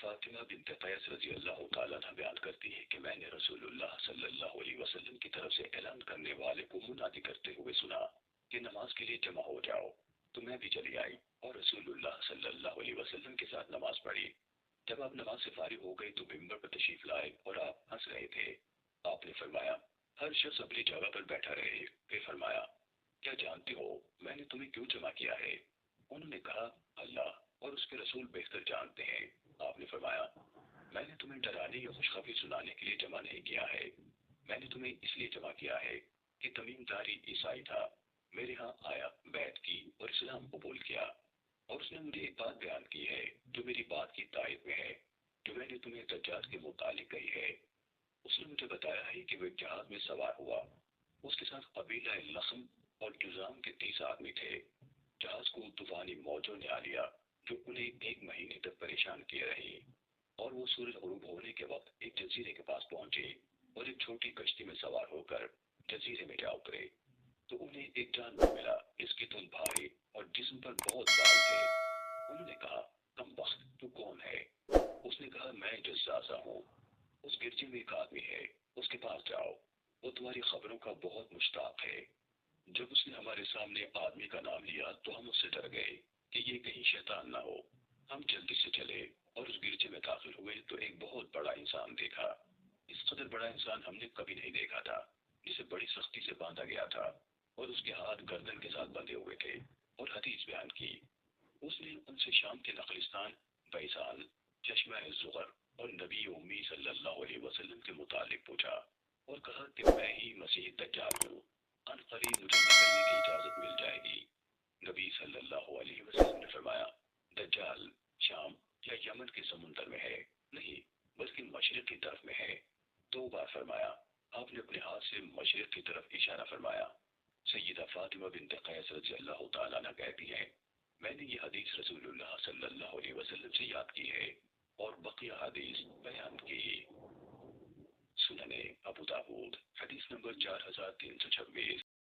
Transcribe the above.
Fatima bint कैस रजी अल्लाह ताला अन्हा बयान करती है कि मैंने रसूलुल्लाह सल्लल्लाहु अलैहि वसल्लम की तरफ से ऐलान करने वाले को मुनादी करते हुए सुना कि नमाज के लिए जमा हो जाओ। तो मैं भी चली आई और रसूलुल्लाह सल्लल्लाहु अलैहि वसल्लम के साथ नमाज पढ़ी। जब आप नमाज से फारिग हो गए तो मिंबर पर तशरीफ लाए और आप हंस रहे थे। आपने फरमाया, हर शख्स अपनी जगह पर बैठा रहे। फिर फरमाया, क्या जानते हो मैंने तुम्हें क्यों जमा किया है? उन्होंने कहा, अल्लाह और उसके रसूल बेहतर जानते हैं। आपने फरमाया, मैंने तुम्हें डराने या खुशखबरी सुनाने के लिए जमा नहीं किया है। मैंने तुम्हें इसलिए जमा किया है कि तमीमदारी ईसाई था, मेरे यहाँ आया, बैत की और इस्लाम कबूल किया, और उसने मुझे एक बात बयान की है जो मेरी बात की तायद में है, जो मैंने तुम्हें दज्जाल के मुतालिक कही है। उसने मुझे बताया है कि वह जहाज में सवार हुआ। उसके साथ कबीला लखम और जुजाम के 30 आदमी थे। जहाज को तूफानी मौजों ने आ लिया जो उन्हें 1 महीने तक परेशान किए रही, और वो सूरज गुरूब होने के वक्त एक जजीरे के पास पहुंचे और एक छोटी कश्ती में सवार होकर जजीरे में जा उतरे। तो उन्हें एक जानवर मिला, इसकी धुन भारी और जिस्म पर बहुत बाल थे। उन्होंने कहा, कमबख्त तू कौन है? उसने कहा, मैं जज्जाजा हूँ। उस गिरजे में एक आदमी है, उसके पास जाओ, वो तुम्हारी खबरों का बहुत मुश्ताक है। जब उसने हमारे सामने आदमी का नाम लिया तो हम उससे डर गए कि ये कहीं शैतान ना हो। हम जल्दी से चले और उस गिरजे में दाखिल हुए तो एक बहुत बड़ा इंसान देखा। इस कदर बड़ा इंसान हमने कभी नहीं देखा था, जिसे बड़ी सख्ती से बांधा गया था और उसके हाथ गर्दन के साथ बंधे हुए थे, और हदीस बयान की। उसने उनसे शाम के नखलिस्तान, बैसाल, चश्मा ज़ुगर और नबी उम्मी सल्लल्लाहु अलैहि वसल्लम के मुतालिक पूछा और कहा कि मैं ही मसीह दज्जाल हूँ। अनकरीब मुझे निकलने की इजाजत मिल जाएगी। नबी सल्लल्लाहु अलैहि वसल्लम ने फरमाया, दज्जाल शाम या यमन के समुंदर में है, नहीं बल्कि मशरिक की तरफ में है। 2 बार फरमाया। आपने अपने हाथ से मशरिक की तरफ इशारा फरमाया। सैयदा फातिमा बिन्त कैस रज़ी अल्लाह तआला अन्हा कहती हैं, मैंने ये हदीस रसूलुल्लाह सल्लल्लाहु अलैहि वसल्लम से याद की है और बकिया हदीस बयान की। सुनने अबू दाऊद हदीस नंबर 4326।